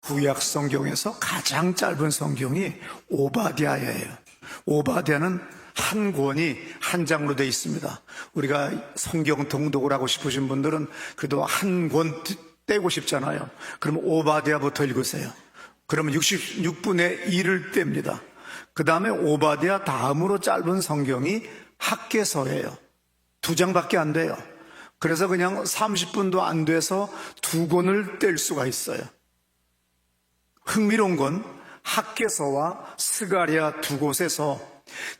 구약 성경에서 가장 짧은 성경이 오바댜예요. 오바댜는 한 권이 한 장으로 되어 있습니다. 우리가 성경 등독을 하고 싶으신 분들은 그래도 한 권 떼고 싶잖아요. 그럼 오바댜부터 읽으세요. 그러면 66분의 1을 뗍니다. 그 다음에 오바댜 다음으로 짧은 성경이 학개서예요. 2장밖에 안 돼요. 그래서 그냥 30분도 안 돼서 2권을 뗄 수가 있어요. 흥미로운 건 학개서와 스가랴 두 곳에서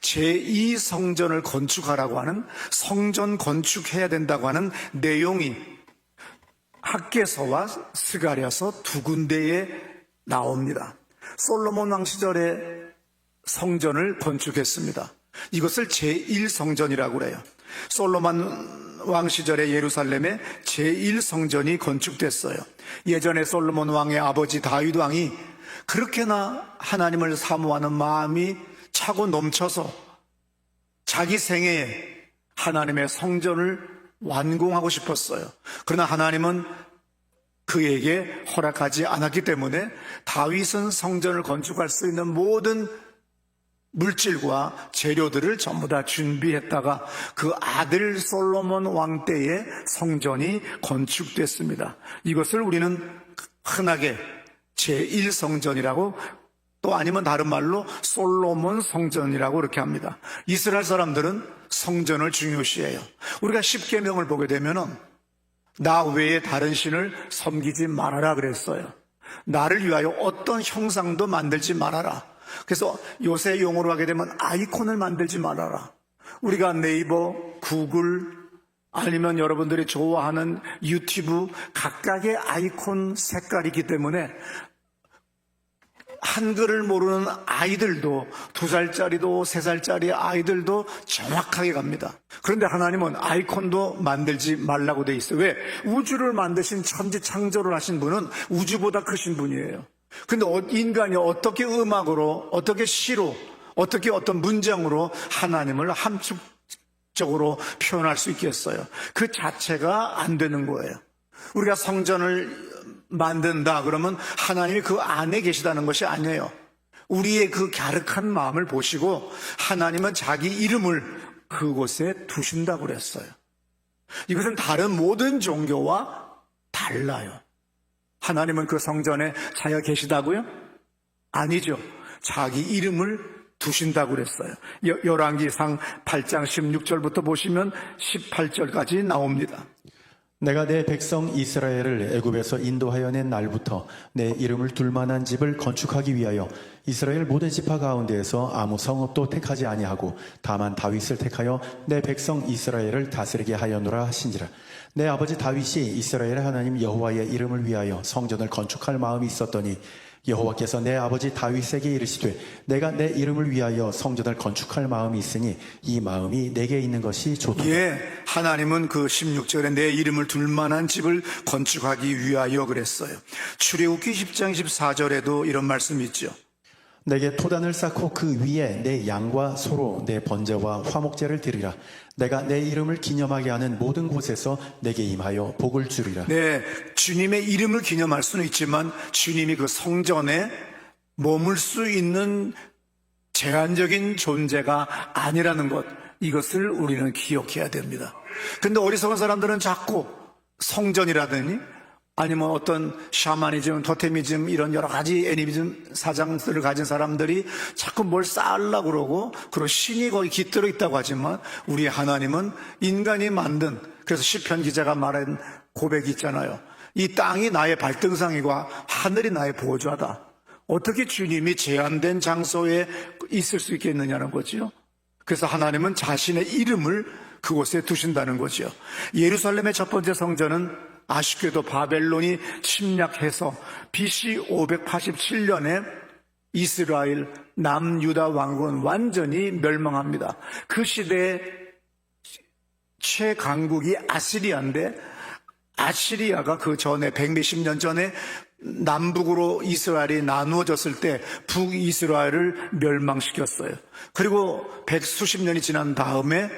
제2성전을 건축하라고 하는, 성전 건축해야 된다고 하는 내용이 학개서와 스가랴서 두 군데에 나옵니다. 솔로몬 왕 시절에 성전을 건축했습니다. 이것을 제1성전이라고 그래요. 솔로몬 왕 시절에 예루살렘에 제1성전이 건축됐어요. 예전에 솔로몬 왕의 아버지 다윗 왕이 그렇게나 하나님을 사모하는 마음이 차고 넘쳐서 자기 생애에 하나님의 성전을 완공하고 싶었어요. 그러나 하나님은 그에게 허락하지 않았기 때문에 다윗은 성전을 건축할 수 있는 모든 물질과 재료들을 전부 다 준비했다가 그 아들 솔로몬 왕 때에 성전이 건축됐습니다. 이것을 우리는 흔하게 제1성전이라고, 또 아니면 다른 말로 솔로몬 성전이라고 이렇게 합니다. 이스라엘 사람들은 성전을 중요시해요. 우리가 십계명을 보게 되면은 나 외에 다른 신을 섬기지 말아라 그랬어요. 나를 위하여 어떤 형상도 만들지 말아라. 그래서 요새 용어로 하게 되면 아이콘을 만들지 말아라. 우리가 네이버, 구글, 아니면 여러분들이 좋아하는 유튜브 각각의 아이콘 색깔이기 때문에 한글을 모르는 아이들도, 2살짜리도 3살짜리 아이들도 정확하게 갑니다. 그런데 하나님은 아이콘도 만들지 말라고 돼 있어요. 왜? 우주를 만드신 천지 창조를 하신 분은 우주보다 크신 분이에요. 근데 인간이 어떻게 음악으로, 어떻게 시로, 어떻게 어떤 문장으로 하나님을 함축적으로 표현할 수 있겠어요? 그 자체가 안 되는 거예요. 우리가 성전을 만든다 그러면 하나님이 그 안에 계시다는 것이 아니에요. 우리의 그 갸륵한 마음을 보시고 하나님은 자기 이름을 그곳에 두신다고 그랬어요. 이것은 다른 모든 종교와 달라요. 하나님은 그 성전에 자기가 계시다고요? 아니죠. 자기 이름을 두신다고 그랬어요. 열왕기상 8장 16절부터 보시면 18절까지 나옵니다. 내가 내 백성 이스라엘을 애굽에서 인도하여 낸 날부터 내 이름을 둘 만한 집을 건축하기 위하여 이스라엘 모든 지파 가운데에서 아무 성읍도 택하지 아니하고 다만 다윗을 택하여 내 백성 이스라엘을 다스리게 하였노라 하신지라. 내 아버지 다윗이 이스라엘의 하나님 여호와의 이름을 위하여 성전을 건축할 마음이 있었더니 여호와께서 내 아버지 다윗에게 이르시되 내가 내 이름을 위하여 성전을 건축할 마음이 있으니 이 마음이 내게 있는 것이 좋도다. 예, 하나님은 그 16절에 내 이름을 둘 만한 집을 건축하기 위하여 그랬어요. 출애굽기 10장 14절에도 이런 말씀이 있죠. 내게 토단을 쌓고 그 위에 내 양과 소로 내 번제와 화목제를 드리라. 내가 내 이름을 기념하게 하는 모든 곳에서 내게 임하여 복을 주리라. 네, 주님의 이름을 기념할 수는 있지만 주님이 그 성전에 머물 수 있는 제한적인 존재가 아니라는 것, 이것을 우리는 기억해야 됩니다. 그런데 어리석은 사람들은 자꾸 성전이라더니 아니면 어떤 샤머니즘, 토테미즘 이런 여러 가지 애니미즘 사상들을 가진 사람들이 자꾸 뭘 쌓으려고 그러고, 그리고 신이 거기 깃들어 있다고 하지만 우리 하나님은 인간이 만든, 그래서 시편 기자가 말한 고백이 있잖아요. 이 땅이 나의 발등상이고 하늘이 나의 보좌다. 어떻게 주님이 제한된 장소에 있을 수 있겠느냐는 거죠. 그래서 하나님은 자신의 이름을 그곳에 두신다는 거죠. 예루살렘의 첫 번째 성전은 아쉽게도 바벨론이 침략해서 BC 587년에 이스라엘 남유다 왕국은 완전히 멸망합니다. 그 시대의 최강국이 아시리아인데, 아시리아가 그 전에 100몇십 년 전에 남북으로 이스라엘이 나누어졌을 때 북이스라엘을 멸망시켰어요. 그리고 100수십 년이 지난 다음에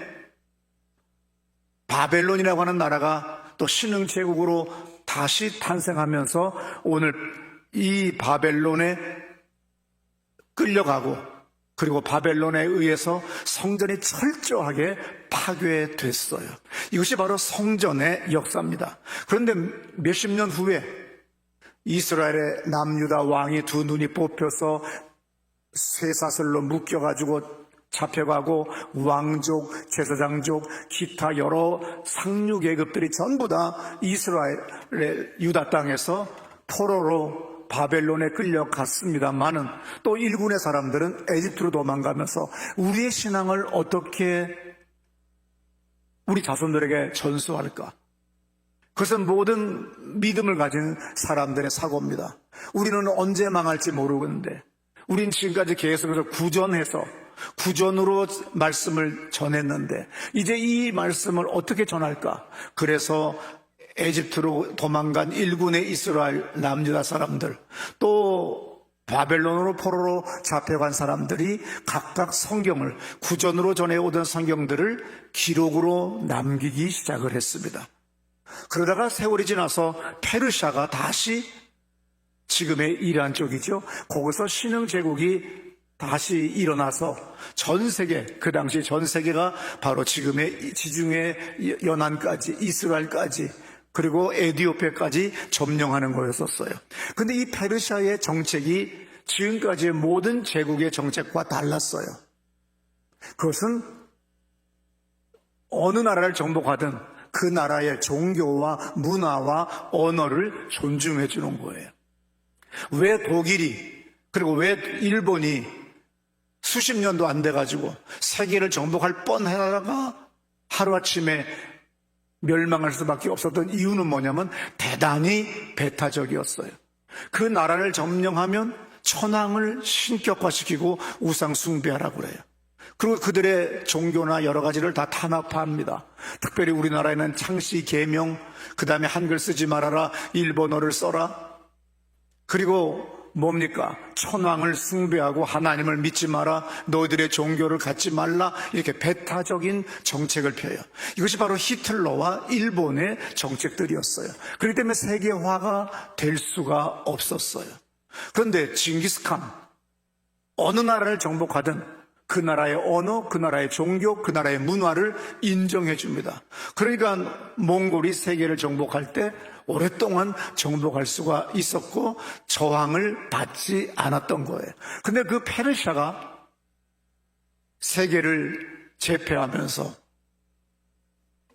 바벨론이라고 하는 나라가 또 신흥제국으로 다시 탄생하면서 오늘 이 바벨론에 끌려가고 그리고 바벨론에 의해서 성전이 철저하게 파괴됐어요. 이것이 바로 성전의 역사입니다. 그런데 몇십 년 후에 이스라엘의 남유다 왕이 두 눈이 뽑혀서 쇠사슬로 묶여가지고 잡혀가고 왕족, 제사장족, 기타 여러 상류 계급들이 전부 다 이스라엘의 유다 땅에서 포로로 바벨론에 끌려갔습니다만은 또 일군의 사람들은 에집트로 도망가면서 우리의 신앙을 어떻게 우리 자손들에게 전수할까? 그것은 모든 믿음을 가진 사람들의 사고입니다. 우리는 언제 망할지 모르는데 우린 지금까지 계속해서 구전으로 말씀을 전했는데 이제 이 말씀을 어떻게 전할까? 그래서 에집트로 도망간 일군의 이스라엘 남유다 사람들 또 바벨론으로 포로로 잡혀간 사람들이 각각 성경을 구전으로 전해오던 성경들을 기록으로 남기기 시작을 했습니다. 그러다가 세월이 지나서 페르시아가 다시 지금의 이란 쪽이죠. 거기서 신흥 제국이 다시 일어나서 전 세계, 그 당시 전 세계가 바로 지금의 지중해 연안까지 이스라엘까지 그리고 에디오피아까지 점령하는 거였었어요. 근데 이 페르시아의 정책이 지금까지의 모든 제국의 정책과 달랐어요. 그것은 어느 나라를 정복하든 그 나라의 종교와 문화와 언어를 존중해 주는 거예요. 왜 독일이 그리고 왜 일본이 수십 년도 안 돼가지고 세계를 정복할 뻔하다가 하루아침에 멸망할 수밖에 없었던 이유는 뭐냐면 대단히 배타적이었어요. 그 나라를 점령하면 천황을 신격화시키고 우상 숭배하라고 그래요. 그리고 그들의 종교나 여러 가지를 다 탄압합니다. 특별히 우리나라에는 창씨 계명, 그 다음에 한글 쓰지 말아라, 일본어를 써라. 그리고 뭡니까? 천황을 숭배하고 하나님을 믿지 마라, 너희들의 종교를 갖지 말라, 이렇게 배타적인 정책을 펴요. 이것이 바로 히틀러와 일본의 정책들이었어요. 그렇기 때문에 세계화가 될 수가 없었어요. 그런데 징기스칸, 어느 나라를 정복하든 그 나라의 언어, 그 나라의 종교, 그 나라의 문화를 인정해 줍니다. 그러니까 몽골이 세계를 정복할 때 오랫동안 정복할 수가 있었고 저항을 받지 않았던 거예요. 근데 그 페르시아가 세계를 제패하면서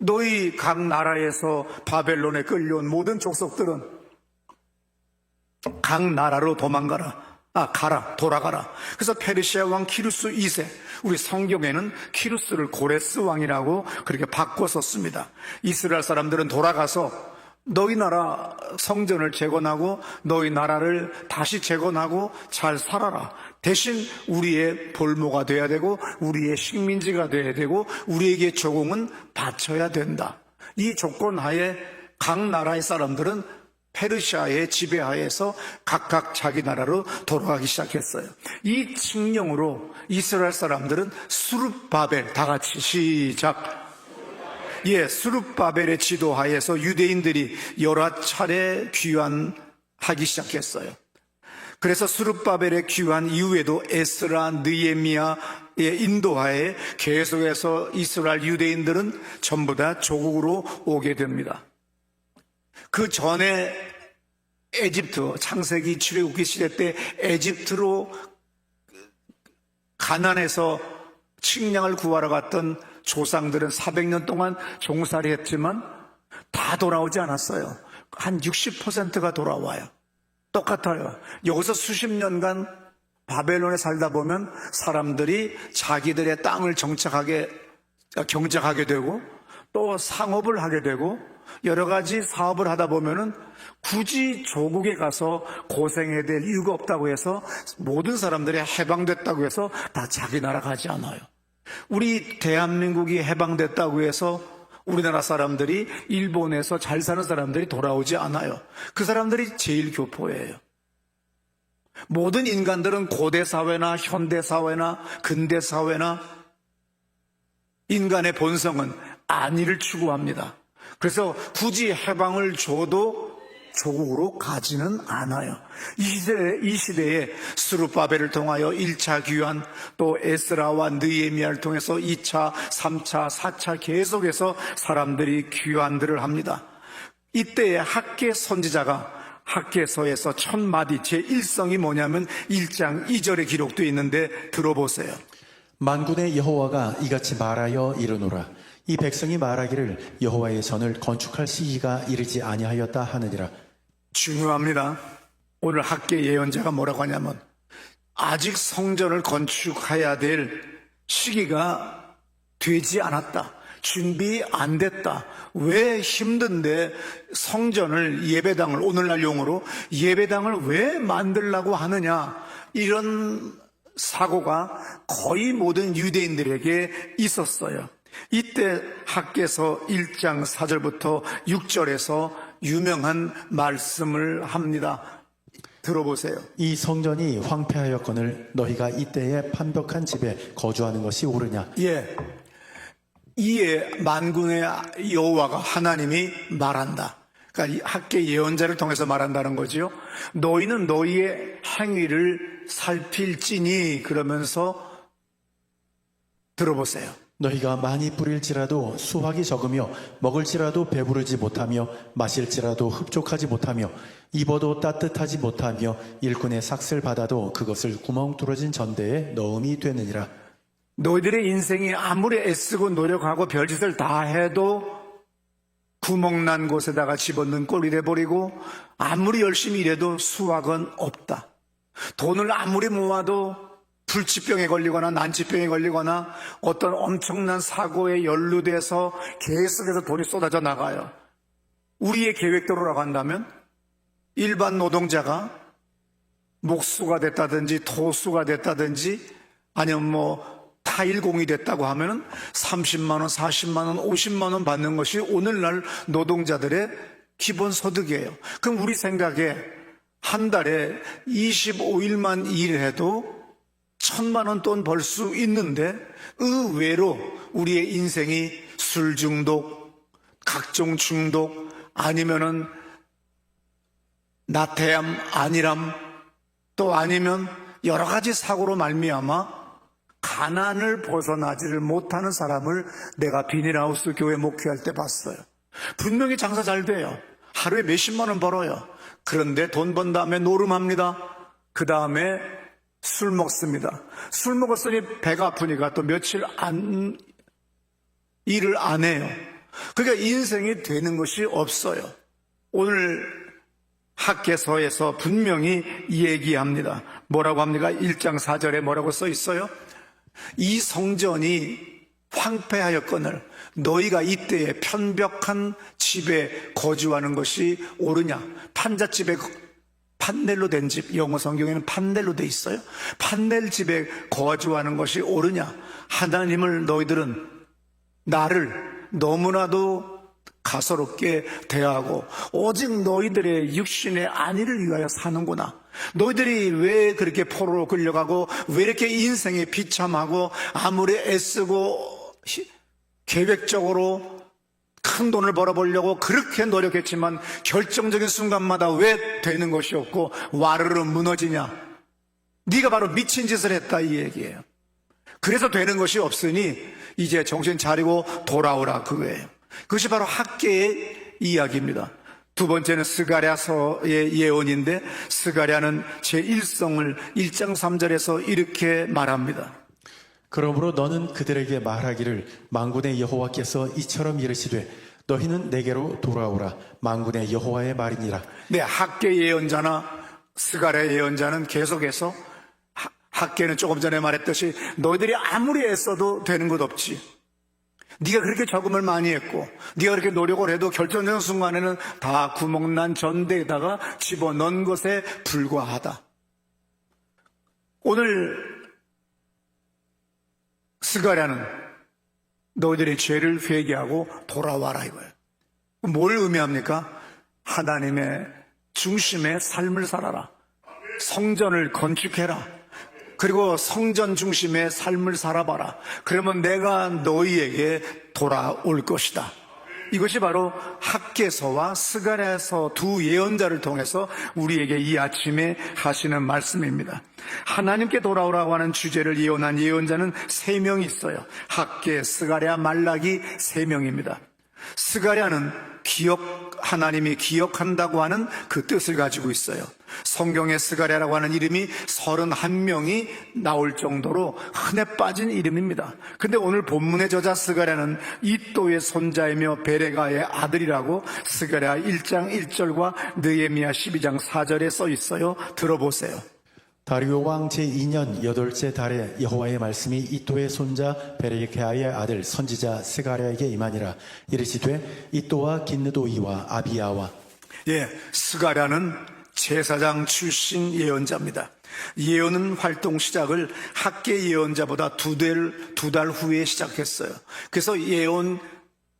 너희 각 나라에서 바벨론에 끌려온 모든 족속들은 각 나라로 돌아가라. 그래서 페르시아 왕 키루스 2세, 우리 성경에는 키루스를 고레스 왕이라고 그렇게 바꿔 썼습니다. 이스라엘 사람들은 돌아가서 너희 나라 성전을 재건하고 너희 나라를 다시 재건하고 잘 살아라. 대신 우리의 볼모가 돼야 되고 우리의 식민지가 돼야 되고 우리에게 조공은 바쳐야 된다. 이 조건 하에 각 나라의 사람들은 페르시아의 지배하에서 각각 자기 나라로 돌아가기 시작했어요. 이 칙령으로 이스라엘 사람들은 수룹바벨, 다 같이 시작. 수룹바벨의 지도하에서 유대인들이 여러 차례 귀환하기 시작했어요. 그래서 수룹바벨의 귀환 이후에도 에스라, 느헤미야의 인도하에 계속해서 이스라엘 유대인들은 전부 다 조국으로 오게 됩니다. 그 전에 에집트, 창세기 출애굽기 시대 때 에집트로 가난해서 식량을 구하러 갔던 조상들은 400년 동안 종살이 했지만 다 돌아오지 않았어요. 한 60%가 돌아와요. 똑같아요. 여기서 수십 년간 바벨론에 살다 보면 사람들이 자기들의 땅을 경작하게 되고 또 상업을 하게 되고 여러 가지 사업을 하다 보면은 굳이 조국에 가서 고생해야 될 이유가 없다고 해서 모든 사람들이 해방됐다고 해서 다 자기 나라 가지 않아요. 우리 대한민국이 해방됐다고 해서 우리나라 사람들이 일본에서 잘 사는 사람들이 돌아오지 않아요. 그 사람들이 제일 교포예요. 모든 인간들은 고대 사회나 현대 사회나 근대 사회나 인간의 본성은 안위를 추구합니다. 그래서 굳이 해방을 줘도 조국으로 가지는 않아요. 이 시대에 스룹바벨을 통하여 1차 귀환, 또 에스라와 느헤미야를 통해서 2차, 3차, 4차 계속해서 사람들이 귀환들을 합니다. 이때에 학개 선지자가 학개서에서 첫 마디 제1성이 뭐냐면 1장 2절에 기록되어 있는데 들어보세요. 만군의 여호와가 이같이 말하여 이르노라. 이 백성이 말하기를 여호와의 전을 건축할 시기가 이르지 아니하였다 하느니라. 중요합니다. 오늘 학계 예언자가 뭐라고 하냐면 아직 성전을 건축해야 될 시기가 되지 않았다. 준비 안 됐다. 왜 힘든데 성전을 예배당을 오늘날 용어로 예배당을 왜 만들려고 하느냐. 이런 사고가 거의 모든 유대인들에게 있었어요. 이때 학개서 1장 4절부터 6절에서 유명한 말씀을 합니다. 들어보세요. 이 성전이 황폐하였거늘 너희가 이때에 판벽한 집에 거주하는 것이 옳으냐. 예, 이에 만군의 여호와가 하나님이 말한다. 그러니까 이 학계 예언자를 통해서 말한다는 거지요. 너희는 너희의 행위를 살필지니 그러면서 들어보세요. 너희가 많이 뿌릴지라도 수확이 적으며 먹을지라도 배부르지 못하며 마실지라도 흡족하지 못하며 입어도 따뜻하지 못하며 일꾼의 삭슬 받아도 그것을 구멍 뚫어진 전대에 넣음이 되느니라. 너희들의 인생이 아무리 애쓰고 노력하고 별짓을 다 해도 구멍난 곳에다가 집어넣은 꼴이 돼버리고 아무리 열심히 일해도 수확은 없다. 돈을 아무리 모아도 불치병에 걸리거나 난치병에 걸리거나 어떤 엄청난 사고에 연루돼서 계속해서 돈이 쏟아져 나가요. 우리의 계획대로라고 한다면 일반 노동자가 목수가 됐다든지 토수가 됐다든지 아니면 타일공이 됐다고 하면 30만 원, 40만 원, 50만 원 받는 것이 오늘날 노동자들의 기본소득이에요. 그럼 우리 생각에 한 달에 25일만 일해도 1,000만 원 돈 벌 수 있는데 의외로 우리의 인생이 술 중독, 각종 중독 아니면은 나태함, 안일함 또 아니면 여러 가지 사고로 말미암아 가난을 벗어나지를 못하는 사람을 내가 비닐하우스 교회 목회할 때 봤어요. 분명히 장사 잘 돼요. 하루에 몇십만 원 벌어요. 그런데 돈 번 다음에 노름합니다. 그 다음에 술 먹습니다. 술 먹었으니 배가 아프니까 또 며칠 일을 안 해요. 그러니까 인생이 되는 것이 없어요. 오늘 학개서에서 분명히 얘기합니다. 뭐라고 합니까? 1장 4절에 뭐라고 써 있어요? 이 성전이 황폐하였거늘 너희가 이때에 편벽한 집에 거주하는 것이 옳으냐. 판잣집에 판넬로 된 집, 영어 성경에는 판넬로 돼 있어요. 판넬 집에 거주하는 것이 옳으냐. 하나님을 너희들은 나를 너무나도 가소롭게 대하고 오직 너희들의 육신의 안위를 위하여 사는구나. 너희들이 왜 그렇게 포로로 끌려가고 왜 이렇게 인생에 비참하고 아무리 애쓰고 계획적으로 큰 돈을 벌어보려고 그렇게 노력했지만 결정적인 순간마다 왜 되는 것이 없고 와르르 무너지냐. 네가 바로 미친 짓을 했다 이 얘기예요. 그래서 되는 것이 없으니 이제 정신 차리고 돌아오라 그거예요. 그것이 바로 학계의 이야기입니다. 두 번째는 스가랴서의 예언인데 스가랴는 제1성을 1장 3절에서 이렇게 말합니다. 그러므로 너는 그들에게 말하기를 만군의 여호와께서 이처럼 이르시되 너희는 내게로 돌아오라. 만군의 여호와의 말이니라. 네, 학계 예언자나 스가랴 예언자는 계속해서 학계는 조금 전에 말했듯이 너희들이 아무리 애써도 되는 것 없지. 네가 그렇게 저금을 많이 했고 네가 그렇게 노력을 해도 결정적인 순간에는 다 구멍난 전대에다가 집어넣은 것에 불과하다. 오늘 스가랴는 너희들의 죄를 회개하고 돌아와라 이거예요. 뭘 의미합니까? 하나님의 중심의 삶을 살아라. 성전을 건축해라. 그리고 성전 중심의 삶을 살아봐라. 그러면 내가 너희에게 돌아올 것이다. 이것이 바로 학개서와 스가랴서 두 예언자를 통해서 우리에게 이 아침에 하시는 말씀입니다. 하나님께 돌아오라고 하는 주제를 예언한 예언자는 3명이 있어요. 학개, 스가랴, 말라기 3명입니다. 스가랴는 하나님이 기억한다고 하는 그 뜻을 가지고 있어요. 성경에 스가랴라고 하는 이름이 31명이 나올 정도로 흔해 빠진 이름입니다. 근데 오늘 본문의 저자 스가랴는 이또의 손자이며 베레가의 아들이라고 스가랴 1장 1절과 느헤미야 12장 4절에 써 있어요. 들어보세요. 다리오 왕 제2년 8째 달에 여호와의 말씀이 이또의 손자 베레키야의 아들 선지자 스가랴에게 임하니라. 이르시되 이또와 긴느도이와 아비야와 스가랴는 제사장 출신 예언자입니다. 예언은 활동 시작을 학계 예언자보다 두 달 후에 시작했어요. 그래서 예언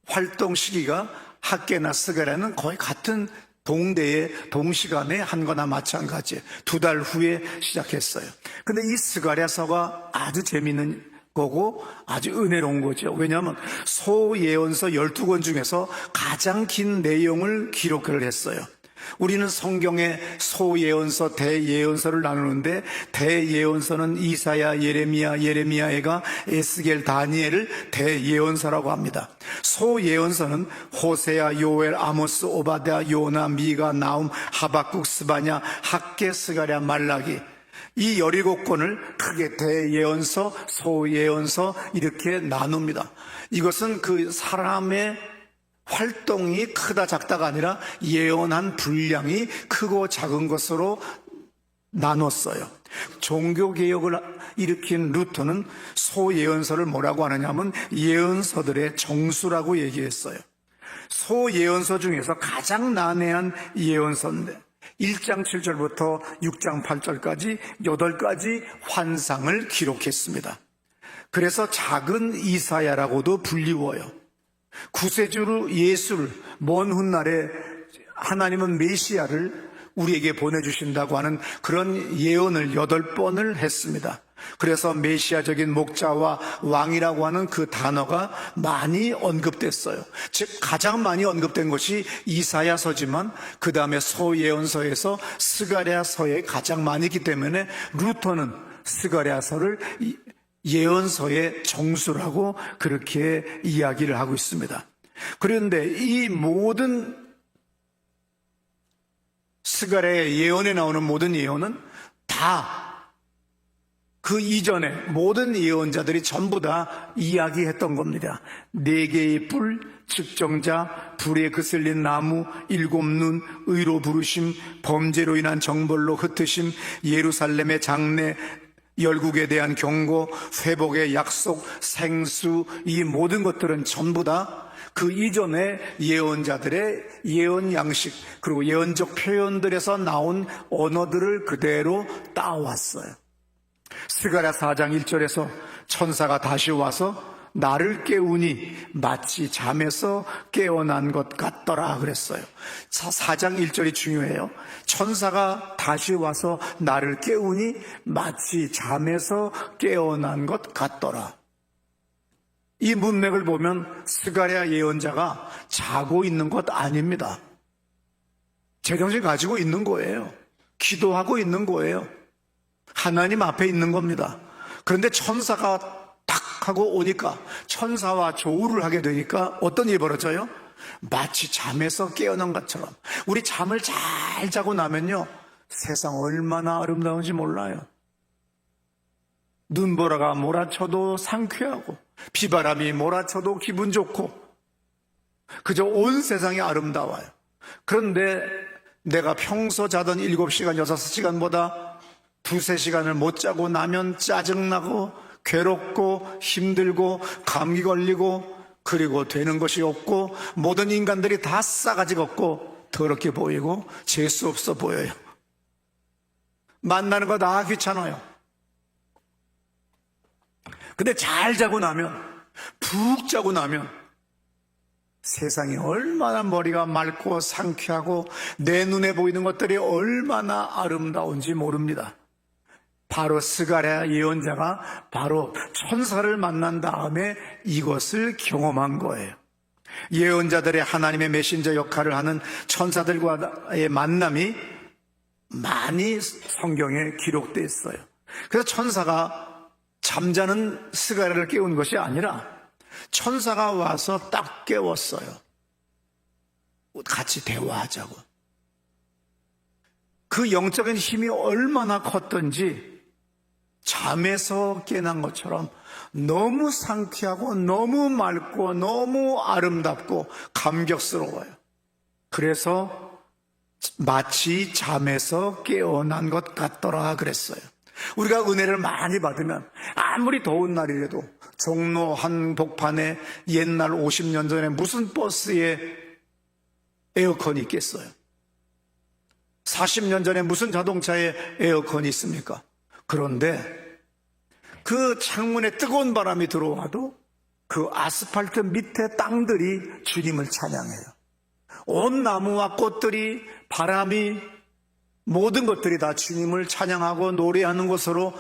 활동 시기가 학계나 스가랴는 거의 같은 동대에 동시간에 한 거나 마찬가지 2달 후에 시작했어요. 근데 이 스가랴서가 아주 재미있는 거고 아주 은혜로운 거죠. 왜냐하면 소예언서 12권 중에서 가장 긴 내용을 기록을 했어요. 우리는 성경의 소예언서, 대예언서를 나누는데 대예언서는 이사야, 예레미야가 에스겔, 다니엘을 대예언서라고 합니다. 소예언서는 호세야, 요엘, 아모스, 오바댜, 요나, 미가, 나움, 하박국, 스바냐, 학개, 스가랴, 말라기 이 17권을 크게 대예언서, 소예언서 이렇게 나눕니다. 이것은 그 사람의 활동이 크다 작다가 아니라 예언한 분량이 크고 작은 것으로 나눴어요. 종교개혁을 일으킨 루터는 소예언서를 뭐라고 하느냐면 예언서들의 정수라고 얘기했어요. 소예언서 중에서 가장 난해한 예언서인데 1장 7절부터 6장 8절까지 8가지 환상을 기록했습니다. 그래서 작은 이사야라고도 불리워요. 구세주로 예수를 먼 훗날에 하나님은 메시아를 우리에게 보내주신다고 하는 그런 예언을 8번을 했습니다. 그래서 메시아적인 목자와 왕이라고 하는 그 단어가 많이 언급됐어요. 즉 가장 많이 언급된 것이 이사야서지만 그 다음에 소예언서에서 스가랴서에 가장 많이 있기 때문에 루터는 스가랴서를 예언서의 정수라고 그렇게 이야기를 하고 있습니다. 그런데 이 모든 스가랴의 예언에 나오는 모든 예언은 다 그 이전에 모든 예언자들이 전부 다 이야기했던 겁니다. 4개의 뿔, 측정자, 불에 그슬린 나무, 7눈, 의로 부르심, 범죄로 인한 정벌로 흩으심, 예루살렘의 장래, 열국에 대한 경고, 회복의 약속, 생수, 이 모든 것들은 전부 다 그 이전에 예언자들의 예언 양식 그리고 예언적 표현들에서 나온 언어들을 그대로 따왔어요. 스가랴 4장 1절에서 천사가 다시 와서 나를 깨우니 마치 잠에서 깨어난 것 같더라 그랬어요. 4장 1절이 중요해요. 천사가 다시 와서 나를 깨우니 마치 잠에서 깨어난 것 같더라. 이 문맥을 보면 스가랴 예언자가 자고 있는 것 아닙니다. 제정신 가지고 있는 거예요. 기도하고 있는 거예요. 하나님 앞에 있는 겁니다. 그런데 천사가 탁 하고 오니까 천사와 조우를 하게 되니까 어떤 일이 벌어져요? 마치 잠에서 깨어난 것처럼. 우리 잠을 잘 자고 나면요 세상 얼마나 아름다운지 몰라요. 눈보라가 몰아쳐도 상쾌하고 비바람이 몰아쳐도 기분 좋고 그저 온 세상이 아름다워요. 그런데 내가 평소 자던 7시간, 6시간보다 2-3시간을 못 자고 나면 짜증나고 괴롭고 힘들고 감기 걸리고 그리고 되는 것이 없고 모든 인간들이 다 싸가지 없고 더럽게 보이고 재수 없어 보여요. 만나는 거 다 귀찮아요. 근데 잘 자고 나면 푹 자고 나면 세상이 얼마나 머리가 맑고 상쾌하고 내 눈에 보이는 것들이 얼마나 아름다운지 모릅니다. 바로 스가랴 예언자가 바로 천사를 만난 다음에 이것을 경험한 거예요. 예언자들의 하나님의 메신저 역할을 하는 천사들과의 만남이 많이 성경에 기록되어 있어요. 그래서 천사가 잠자는 스가랴를 깨운 것이 아니라 천사가 와서 딱 깨웠어요. 같이 대화하자고. 그 영적인 힘이 얼마나 컸던지 잠에서 깨난 것처럼 너무 상쾌하고 너무 맑고 너무 아름답고 감격스러워요. 그래서 마치 잠에서 깨어난 것 같더라 그랬어요. 우리가 은혜를 많이 받으면 아무리 더운 날이라도 종로 한복판에 옛날 50년 전에 무슨 버스에 에어컨이 있겠어요? 40년 전에 무슨 자동차에 에어컨이 있습니까? 그런데 그 창문에 뜨거운 바람이 들어와도 그 아스팔트 밑에 땅들이 주님을 찬양해요. 온 나무와 꽃들이, 바람이, 모든 것들이 다 주님을 찬양하고 노래하는 것으로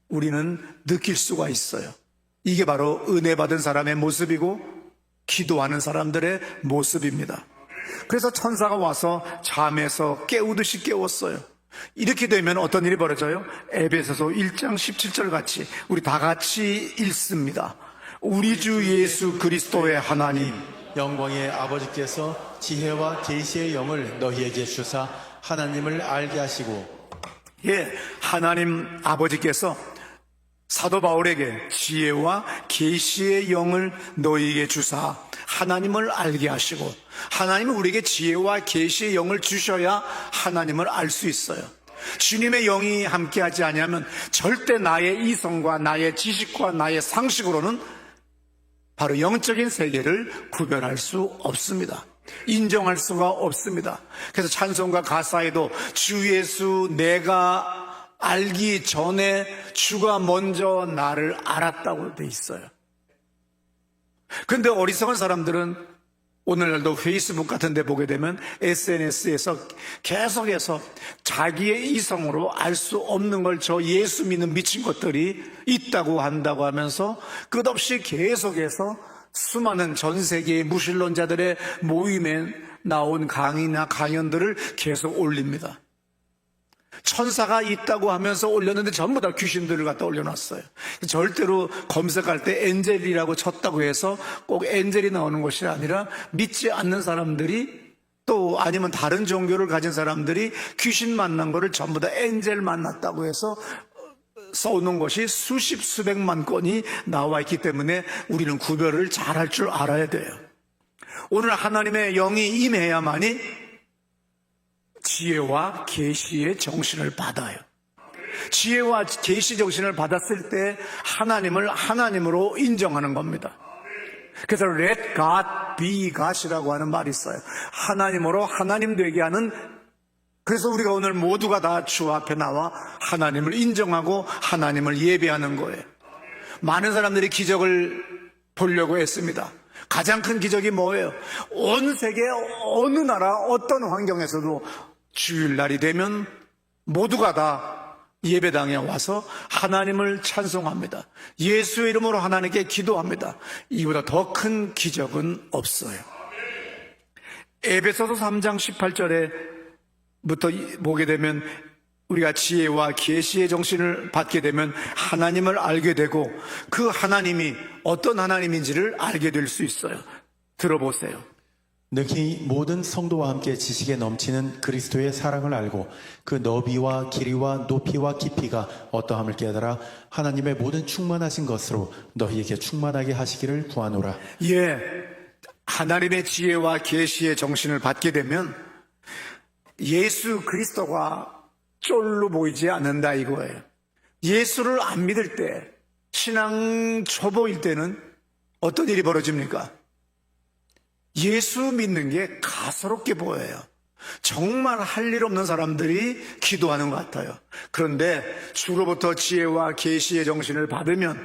우리는 느낄 수가 있어요. 이게 바로 은혜 받은 사람의 모습이고 기도하는 사람들의 모습입니다. 그래서 천사가 와서 잠에서 깨우듯이 깨웠어요. 이렇게 되면 어떤 일이 벌어져요? 에베소서 1장 17절 같이 우리 다 같이 읽습니다. 우리 주 예수 그리스도의 하나님 영광의 아버지께서 지혜와 계시의 영을 너희에게 주사 하나님을 알게 하시고, 하나님 아버지께서 사도 바울에게 지혜와 계시의 영을 너희에게 주사 하나님을 알게 하시고, 하나님은 우리에게 지혜와 계시의 영을 주셔야 하나님을 알 수 있어요. 주님의 영이 함께하지 아니하면 절대 나의 이성과 나의 지식과 나의 상식으로는 바로 영적인 세계를 구별할 수 없습니다. 인정할 수가 없습니다. 그래서 찬송가 가사에도 주 예수 내가 알기 전에 주가 먼저 나를 알았다고 돼 있어요. 그런데 어리석은 사람들은 오늘날도 페이스북 같은 데 보게 되면 SNS에서 계속해서 자기의 이성으로 알 수 없는 걸 저 예수 믿는 미친 것들이 있다고 한다고 하면서 끝없이 계속해서 수많은 전 세계의 무신론자들의 모임에 나온 강의나 강연들을 계속 올립니다. 천사가 있다고 하면서 올렸는데 전부 다 귀신들을 갖다 올려놨어요. 절대로 검색할 때 엔젤이라고 쳤다고 해서 꼭 엔젤이 나오는 것이 아니라 믿지 않는 사람들이 또 아니면 다른 종교를 가진 사람들이 귀신 만난 거를 전부 다 엔젤 만났다고 해서 써오는 것이 수십 수백만 건이 나와 있기 때문에 우리는 구별을 잘할 줄 알아야 돼요. 오늘 하나님의 영이 임해야만이 지혜와 계시의 정신을 받아요. 지혜와 계시 정신을 받았을 때 하나님을 하나님으로 인정하는 겁니다. 그래서 let God be God이라고 하는 말이 있어요. 하나님으로 하나님 되게 하는. 그래서 우리가 오늘 모두가 다 주 앞에 나와 하나님을 인정하고 하나님을 예배하는 거예요. 많은 사람들이 기적을 보려고 했습니다. 가장 큰 기적이 뭐예요? 온 세계 어느 나라 어떤 환경에서도 주일날이 되면 모두가 다 예배당에 와서 하나님을 찬송합니다. 예수의 이름으로 하나님께 기도합니다. 이보다 더 큰 기적은 없어요. 에베소서 3장 18절에부터 보게 되면 우리가 지혜와 계시의 정신을 받게 되면 하나님을 알게 되고 그 하나님이 어떤 하나님인지를 알게 될 수 있어요. 들어보세요. 능히 모든 성도와 함께 지식에 넘치는 그리스도의 사랑을 알고 그 너비와 길이와 높이와 깊이가 어떠함을 깨달아 하나님의 모든 충만하신 것으로 너희에게 충만하게 하시기를 구하노라. 하나님의 지혜와 계시의 정신을 받게 되면 예수 그리스도가 쫄로 보이지 않는다 이거예요. 예수를 안 믿을 때, 신앙 초보일 때는 어떤 일이 벌어집니까? 예수 믿는 게 가소롭게 보여요. 정말 할 일 없는 사람들이 기도하는 것 같아요. 그런데 주로부터 지혜와 계시의 정신을 받으면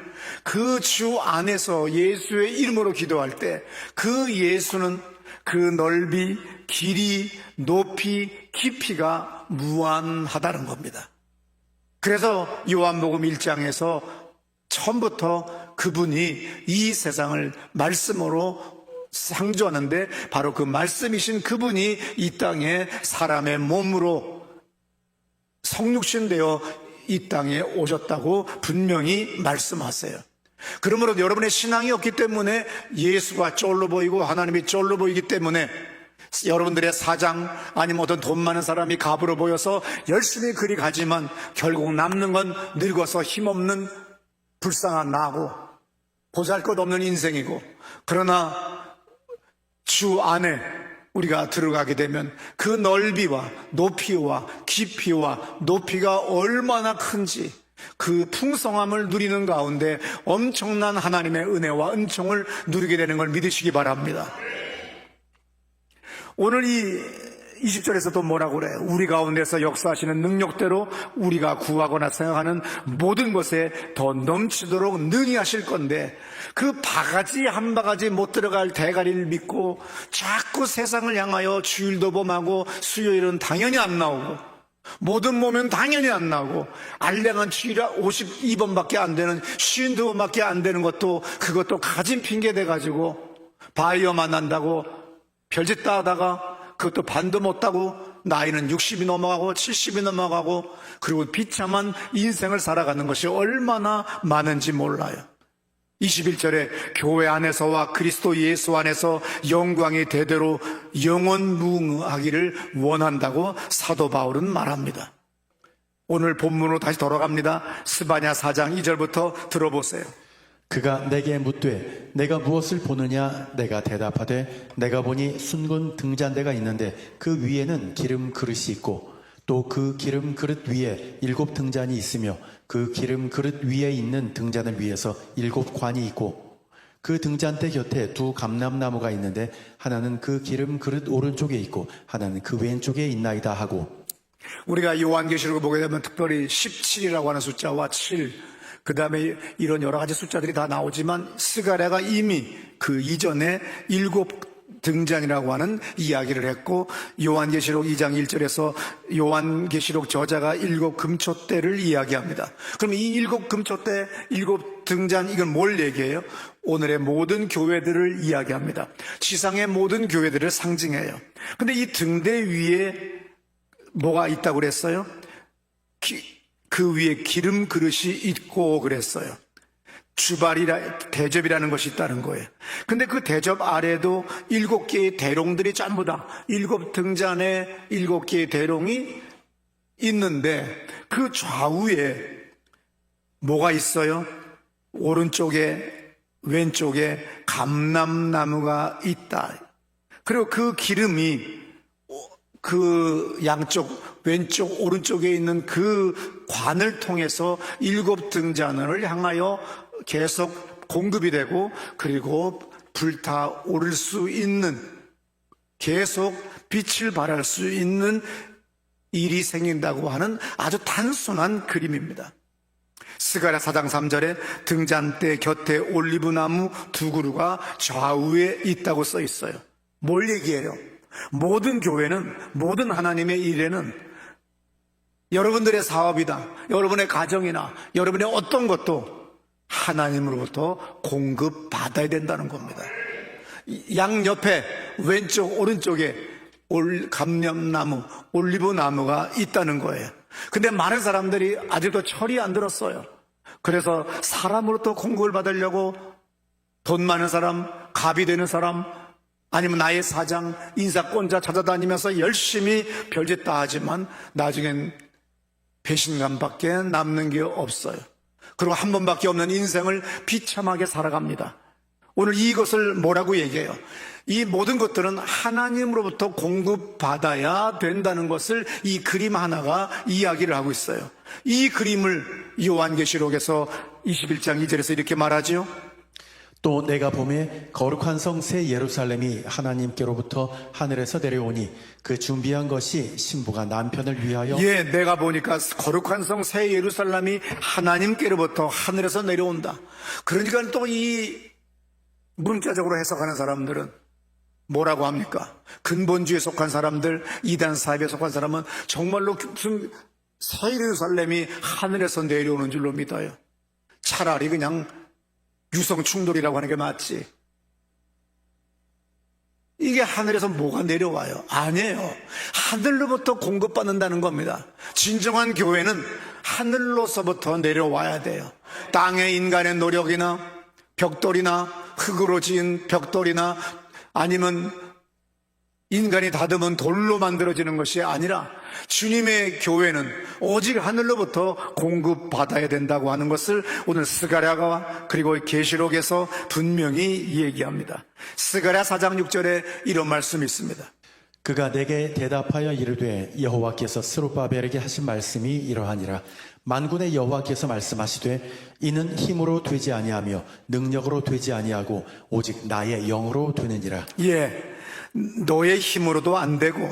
그 주 안에서 예수의 이름으로 기도할 때 그 예수는 그 넓이, 길이, 높이, 깊이가 무한하다는 겁니다. 그래서 요한복음 1장에서 처음부터 그분이 이 세상을 말씀으로 상주하는데 바로 그 말씀이신 그분이 이 땅에 사람의 몸으로 성육신되어 이 땅에 오셨다고 분명히 말씀하세요. 그러므로 여러분의 신앙이 없기 때문에 예수가 쫄로 보이고 하나님이 쫄로 보이기 때문에 여러분들의 사장 아니면 어떤 돈 많은 사람이 갑으로 보여서 열심히 그리 가지만 결국 남는 건 늙어서 힘없는 불쌍한 나고 보잘것없는 인생이고, 그러나 주 안에 우리가 들어가게 되면 그 넓이와 높이와 깊이와 높이가 얼마나 큰지 그 풍성함을 누리는 가운데 엄청난 하나님의 은혜와 은총을 누리게 되는 걸 믿으시기 바랍니다. 오늘 이 20절에서도 뭐라고 그래요? 우리 가운데서 역사하시는 능력대로 우리가 구하거나 생각하는 모든 것에 더 넘치도록 능히 하실 건데, 그 바가지 한 바가지 못 들어갈 대가리를 믿고 자꾸 세상을 향하여 주일도 범하고 수요일은 당연히 안 나오고 모든 모면 당연히 안 나오고 알량한 주일이 52번밖에 안 되는 52번밖에 안 되는 것도 그것도 가진 핑계 대가지고 바이어 만난다고 별짓 다 하다가 그것도 반도 못 따고 나이는 60이 넘어가고 70이 넘어가고 그리고 비참한 인생을 살아가는 것이 얼마나 많은지 몰라요. 21절에 교회 안에서와 그리스도 예수 안에서 영광이 대대로 영원무궁하기를 원한다고 사도 바울은 말합니다. 오늘 본문으로 다시 돌아갑니다. 스바냐 4장 2절부터 들어보세요. 그가 내게 묻되 내가 무엇을 보느냐? 내가 대답하되 내가 보니 순금 등잔대가 있는데 그 위에는 기름 그릇이 있고 또 그 기름 그릇 위에 7 등잔이 있으며 그 기름 그릇 위에 있는 등잔을 위에서 7 관이 있고 그 등잔대 곁에 2 감람나무가 있는데 하나는 그 기름 그릇 오른쪽에 있고 하나는 그 왼쪽에 있나이다 하고, 우리가 요한계시록을 보게 되면 특별히 17이라고 하는 숫자와 7, 그 다음에 이런 여러 가지 숫자들이 다 나오지만 스가랴가 이미 그 이전에 7 등잔이라고 하는 이야기를 했고, 요한계시록 2장 1절에서 요한계시록 저자가 7 금초대를 이야기합니다. 그럼 이 7 금초대, 7 등잔, 이건 뭘 얘기해요? 오늘의 모든 교회들을 이야기합니다. 지상의 모든 교회들을 상징해요. 근데 이 등대 위에 뭐가 있다고 그랬어요? 그 위에 기름 그릇이 있고 그랬어요. 대접이라는 것이 있다는 거예요. 근데 그 대접 아래도 7개의 대롱들이 전부 다 7 등잔에 7개의 대롱이 있는데 그 좌우에 뭐가 있어요? 오른쪽에 왼쪽에 감람나무가 있다. 그리고 그 기름이 그 양쪽 왼쪽 오른쪽에 있는 그 관을 통해서 7 등잔을 향하여 계속 공급이 되고, 그리고 불타오를 수 있는, 계속 빛을 발할 수 있는 일이 생긴다고 하는 아주 단순한 그림입니다. 스가랴 4장 3절에 등잔대 곁에 올리브나무 2 그루가 좌우에 있다고 써 있어요. 뭘 얘기해요? 모든 교회는, 모든 하나님의 일에는 여러분들의 사업이다, 여러분의 가정이나 여러분의 어떤 것도 하나님으로부터 공급받아야 된다는 겁니다. 양옆에 왼쪽 오른쪽에 감람나무, 올리브나무가 있다는 거예요. 근데 많은 사람들이 아직도 철이 안 들었어요. 그래서 사람으로부터 공급을 받으려고 돈 많은 사람, 갑이 되는 사람, 아니면 나의 사장, 인사권자 찾아다니면서 열심히 별짓 다 하지만 나중엔 배신감밖에 남는 게 없어요. 그리고 한 번밖에 없는 인생을 비참하게 살아갑니다. 오늘 이것을 뭐라고 얘기해요? 이 모든 것들은 하나님으로부터 공급받아야 된다는 것을 이 그림 하나가 이야기를 하고 있어요. 이 그림을 요한계시록에서 21장 2절에서 이렇게 말하죠. 또 내가 보매 거룩한 성 새 예루살렘이 하나님께로부터 하늘에서 내려오니 그 준비한 것이 신부가 남편을 위하여, 내가 보니까 거룩한 성 새 예루살렘이 하나님께로부터 하늘에서 내려온다. 그러니까 또 이 문자적으로 해석하는 사람들은 뭐라고 합니까? 근본주의에 속한 사람들, 이단 사입에 속한 사람은 정말로 무슨 새 예루살렘이 하늘에서 내려오는 줄로 믿어요. 차라리 그냥 유성 충돌이라고 하는 게 맞지. 이게 하늘에서 뭐가 내려와요? 아니에요. 하늘로부터 공급받는다는 겁니다. 진정한 교회는 하늘로서부터 내려와야 돼요. 땅의 인간의 노력이나 벽돌이나 흙으로 지은 벽돌이나 아니면 인간이 다듬은 돌로 만들어지는 것이 아니라 주님의 교회는 오직 하늘로부터 공급받아야 된다고 하는 것을 오늘 스가랴가 그리고 계시록에서 분명히 얘기합니다. 스가랴 4장 6절에 이런 말씀이 있습니다. 그가 내게 대답하여 이르되 여호와께서 스룹바벨에게 하신 말씀이 이러하니라. 만군의 여호와께서 말씀하시되 이는 힘으로 되지 아니하며 능력으로 되지 아니하고 오직 나의 영으로 되느니라. 예, 너의 힘으로도 안 되고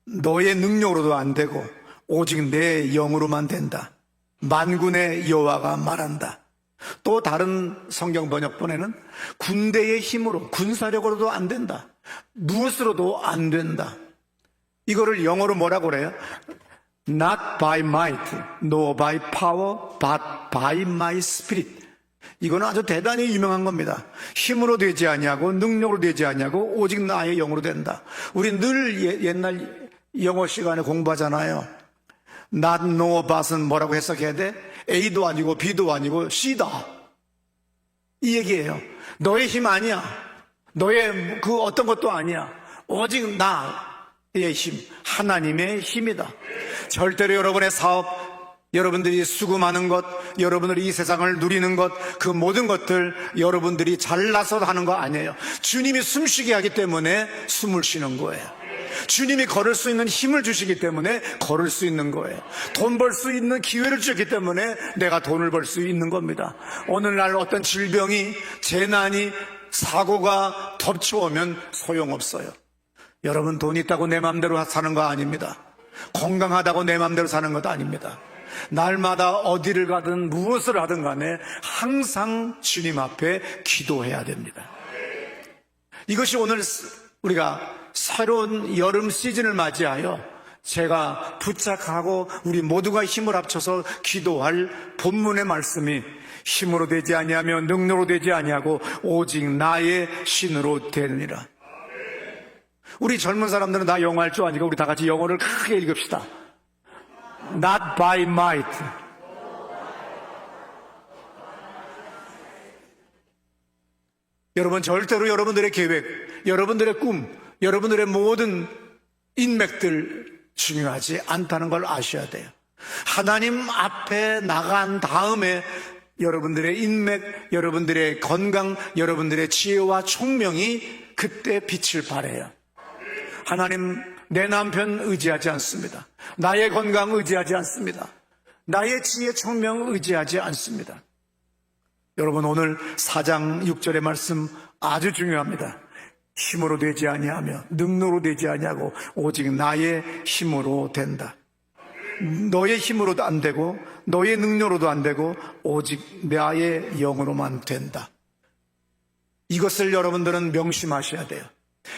너의 능력으로도 안 되고 오직 내 영으로만 된다. 만군의 여호와가 말한다. 또 다른 성경 번역본에는 군대의 힘으로 군사력으로도 안 된다. 무엇으로도 안 된다. 이거를 영어로 뭐라고 그래요? Not by might, nor by power, but by my spirit. 이거는 아주 대단히 유명한 겁니다. 힘으로 되지 아니하고 능력으로 되지 아니하고 오직 나의 영으로 된다. 우리 늘 옛날 영어 시간에 공부하잖아요. Not, no, but은 뭐라고 해석해야 돼? A도 아니고 B도 아니고 C다. 이 얘기예요. 너의 힘 아니야. 너의 그 어떤 것도 아니야. 오직 나의 힘, 하나님의 힘이다. 절대로 여러분의 사업, 여러분들이 수고하는 것, 여러분들이 이 세상을 누리는 것, 그 모든 것들 여러분들이 잘나서 하는 거 아니에요. 주님이 숨쉬게 하기 때문에 숨을 쉬는 거예요. 주님이 걸을 수 있는 힘을 주시기 때문에 걸을 수 있는 거예요. 돈 벌 수 있는 기회를 주셨기 때문에 내가 돈을 벌 수 있는 겁니다. 오늘날 어떤 질병이, 재난이, 사고가 덮쳐오면 소용없어요. 여러분 돈 있다고 내 마음대로 사는 거 아닙니다. 건강하다고 내 마음대로 사는 것도 아닙니다. 날마다 어디를 가든 무엇을 하든 간에 항상 주님 앞에 기도해야 됩니다. 이것이 오늘 우리가 새로운 여름 시즌을 맞이하여 제가 부탁하고 우리 모두가 힘을 합쳐서 기도할 본문의 말씀이 힘으로 되지 아니하며 능력으로 되지 아니하고 오직 나의 신으로 되느니라. 우리 젊은 사람들은 다 영어 할 줄 아니까 우리 다 같이 영어를 크게 읽읍시다. Not by might. 여러분 절대로 여러분들의 계획, 여러분들의 꿈, 여러분들의 모든 인맥들 중요하지 않다는 걸 아셔야 돼요. 하나님 앞에 나간 다음에 여러분들의 인맥, 여러분들의 건강, 여러분들의 지혜와 총명이 그때 빛을 발해요. 하나님, 내 남편 의지하지 않습니다. 나의 건강 의지하지 않습니다. 나의 지혜 총명 의지하지 않습니다. 여러분 오늘 4장 6절의 말씀 아주 중요합니다. 힘으로 되지 아니하며 능력으로 되지 아니하고 오직 나의 힘으로 된다. 너의 힘으로도 안 되고 너의 능력으로도 안 되고 오직 나의 영으로만 된다. 이것을 여러분들은 명심하셔야 돼요.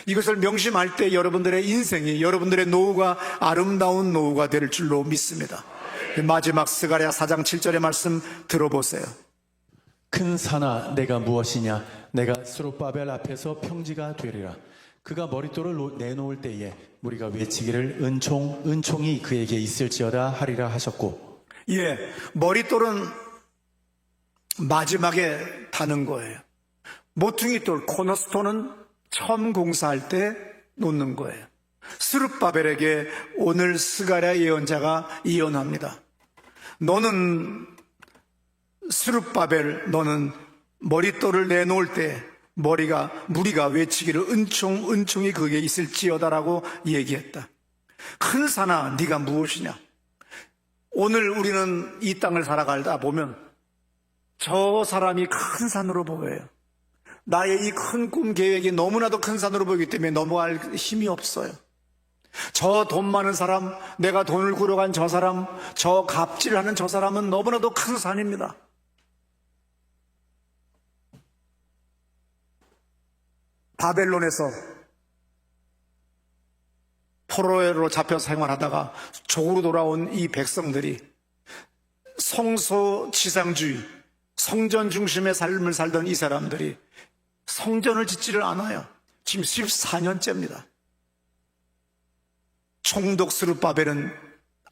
이것을 명심할 때 여러분들의 인생이, 여러분들의 노후가 아름다운 노후가 될 줄로 믿습니다. 마지막 스가랴 4장 7절의 말씀 들어보세요. 큰 산아 내가 무엇이냐? 내가 스룹바벨 앞에서 평지가 되리라. 그가 머릿돌을 내놓을 때에 우리가 외치기를 은총이 그에게 있을지어다 하리라 하셨고. 예, 머릿돌은 마지막에 다는 거예요. 모퉁이돌, 코너스톤은 처음 공사할 때 놓는 거예요. 스룹바벨에게 오늘 스가랴 예언자가 예언합니다. 너는 스룹바벨, 너는 머릿돌을 내놓을 때 무리가 외치기를 은총이 그게 있을지어다라고 얘기했다. 큰 산아 네가 무엇이냐? 오늘 우리는 이 땅을 살아가다 보면 저 사람이 큰 산으로 보여요. 나의 이 큰 꿈 계획이 너무나도 큰 산으로 보이기 때문에 넘어갈 힘이 없어요. 저 돈 많은 사람, 내가 돈을 구려간 저 사람, 저 갑질하는 저 사람은 너무나도 큰 산입니다. 바벨론에서 포로로 잡혀 생활하다가 조국으로 돌아온 이 백성들이 성소지상주의, 성전 중심의 삶을 살던 이 사람들이 성전을 짓지를 않아요. 지금 14년째입니다. 총독 스룹바벨은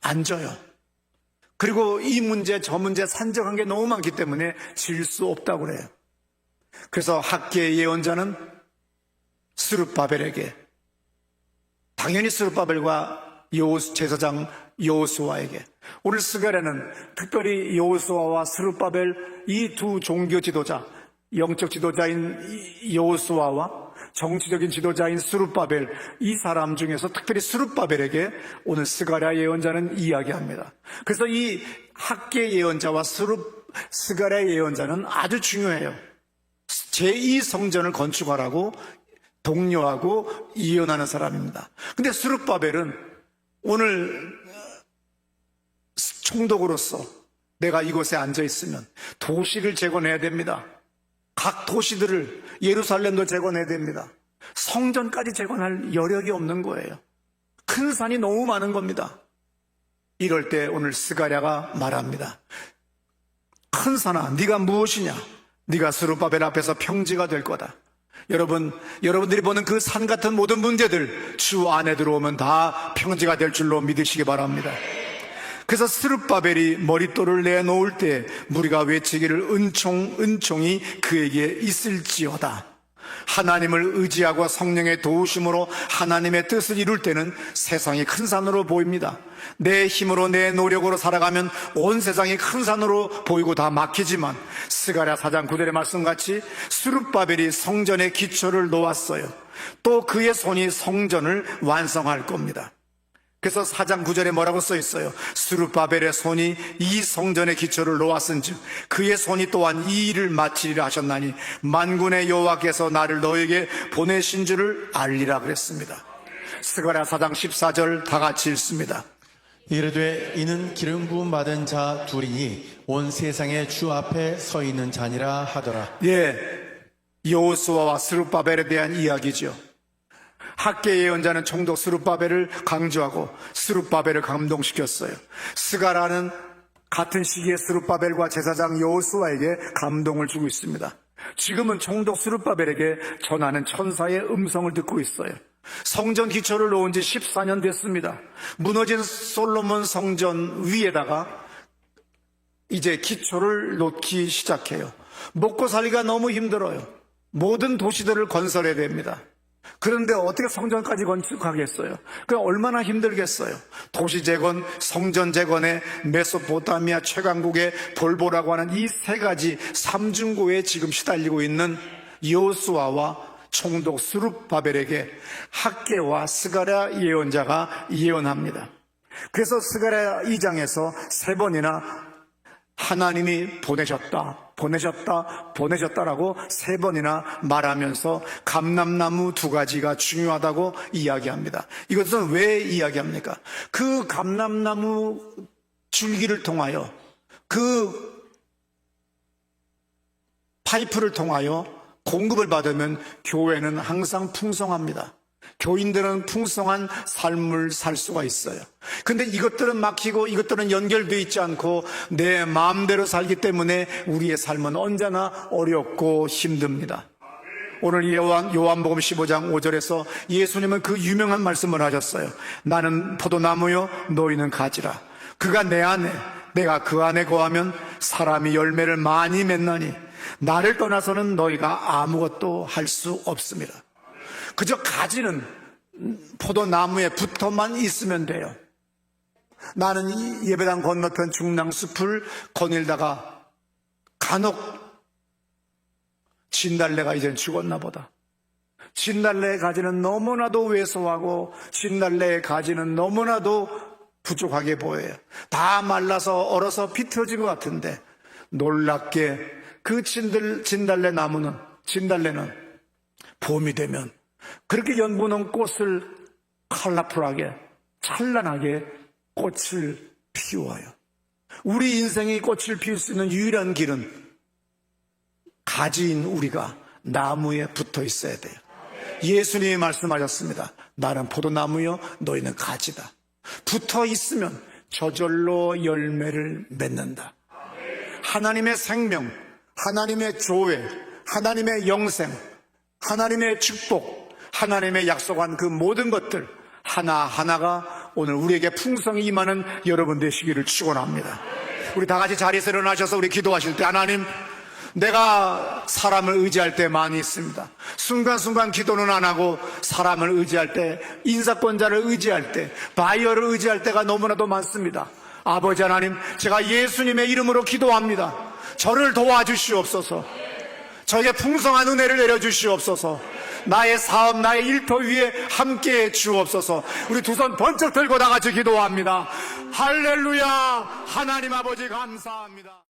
안 져요. 그리고 이 문제 저 문제 산적한 게 너무 많기 때문에 질 수 없다고 그래요. 그래서 학계의 예언자는 스룹바벨에게, 당연히 스룹바벨과 제사장 여호수아에게, 오늘 스가랴는 특별히 여호수아와 스룹바벨 이 두 종교 지도자, 영적 지도자인 여호수아와 정치적인 지도자인 스룹바벨, 이 사람 중에서 특별히 스룹바벨에게 오늘 스가랴 예언자는 이야기합니다. 그래서 이 학계 예언자와 스가랴 예언자는 아주 중요해요. 제2성전을 건축하라고 독려하고 예언하는 사람입니다. 근데 스룹바벨은 오늘 총독으로서 내가 이곳에 앉아 있으면 도시를 재건해야 됩니다. 각 도시들을, 예루살렘도 재건해야 됩니다. 성전까지 재건할 여력이 없는 거예요. 큰 산이 너무 많은 겁니다. 이럴 때 오늘 스가랴가 말합니다. 큰 산아, 네가 무엇이냐? 네가 스룹바벨 앞에서 평지가 될 거다. 여러분들이 보는 그 산 같은 모든 문제들 주 안에 들어오면 다 평지가 될 줄로 믿으시기 바랍니다. 그래서 스룹바벨이 머릿돌을 내놓을 때 무리가 외치기를 은총이 그에게 있을지어다. 하나님을 의지하고 성령의 도우심으로 하나님의 뜻을 이룰 때는 세상이 큰 산으로 보입니다. 내 힘으로 내 노력으로 살아가면 온 세상이 큰 산으로 보이고 다 막히지만 스가랴 4장 9절의 말씀같이 스룹바벨이 성전의 기초를 놓았어요. 또 그의 손이 성전을 완성할 겁니다. 그래서 4장 9절에 뭐라고 써 있어요? 스룹바벨의 손이 이 성전의 기초를 놓았은즉 그의 손이 또한 이 일을 마치리라 하셨나니 만군의 여호와께서 나를 너에게 보내신 줄을 알리라 그랬습니다. 스가랴 4장 14절 다 같이 읽습니다. 이르되 이는 기름 부음 받은 자 둘이니 온 세상의 주 앞에 서 있는 자니라 하더라. 예, 여호수아와 스룹바벨에 대한 이야기죠. 학계 예언자는 총독 스룹바벨을 강조하고 스룹바벨을 감동시켰어요. 스가랴는 같은 시기에 스룹바벨과 제사장 여호수아에게 감동을 주고 있습니다. 지금은 총독 스룹바벨에게 전하는 천사의 음성을 듣고 있어요. 성전 기초를 놓은 지 14년 됐습니다. 무너진 솔로몬 성전 위에다가 이제 기초를 놓기 시작해요. 먹고 살기가 너무 힘들어요. 모든 도시들을 건설해야 됩니다. 그런데 어떻게 성전까지 건축하겠어요? 그 얼마나 힘들겠어요? 도시 재건, 성전 재건에 메소포타미아 최강국의 볼보라고 하는 이 세 가지 삼중고에 지금 시달리고 있는 여호수아와 총독 스룹바벨에게 학계와 스가랴 예언자가 예언합니다. 그래서 스가랴 2장에서 세 번이나 하나님이 보내셨다라고 세 번이나 말하면서 감람나무 두 가지가 중요하다고 이야기합니다. 이것은 왜 이야기합니까? 그 감람나무 줄기를 통하여, 그 파이프를 통하여 공급을 받으면 교회는 항상 풍성합니다. 교인들은 풍성한 삶을 살 수가 있어요. 근데 이것들은 막히고 이것들은 연결되어 있지 않고 내 마음대로 살기 때문에 우리의 삶은 언제나 어렵고 힘듭니다. 오늘 요한복음 15장 5절에서 예수님은 그 유명한 말씀을 하셨어요. 나는 포도나무요 너희는 가지라. 그가 내 안에 내가 그 안에 거하면 사람이 열매를 많이 맺나니 나를 떠나서는 너희가 아무것도 할 수 없습니다. 그저 가지는 포도나무에 붙어만 있으면 돼요. 나는 이 예배당 건너편 중랑숲을 거닐다가 간혹 진달래가 이젠 죽었나 보다. 진달래의 가지는 너무나도 왜소하고 진달래의 가지는 너무나도 부족하게 보여요. 다 말라서 얼어서 비틀어진 것 같은데 놀랍게 그 진달래 나무는, 진달래는 봄이 되면 그렇게 연분홍 꽃을 컬러풀하게 찬란하게 꽃을 피워요. 우리 인생이 꽃을 피울 수 있는 유일한 길은 가지인 우리가 나무에 붙어 있어야 돼요. 예수님이 말씀하셨습니다. 나는 포도나무요 너희는 가지다. 붙어 있으면 저절로 열매를 맺는다. 하나님의 생명, 하나님의 조회, 하나님의 영생, 하나님의 축복, 하나님의 약속한 그 모든 것들 하나하나가 오늘 우리에게 풍성히 임하는 여러분 되시기를 축원합니다. 우리 다 같이 자리에서 일어나셔서 우리 기도하실 때, 하나님, 내가 사람을 의지할 때 많이 있습니다. 순간순간 기도는 안 하고 사람을 의지할 때, 인사권자를 의지할 때, 바이어를 의지할 때가 너무나도 많습니다. 아버지 하나님, 제가 예수님의 이름으로 기도합니다. 저를 도와주시옵소서. 저에게 풍성한 은혜를 내려주시옵소서. 나의 사업, 나의 일터 위에 함께해 주옵소서. 우리 두 손 번쩍 들고 다 같이 기도합니다. 할렐루야. 하나님 아버지 감사합니다.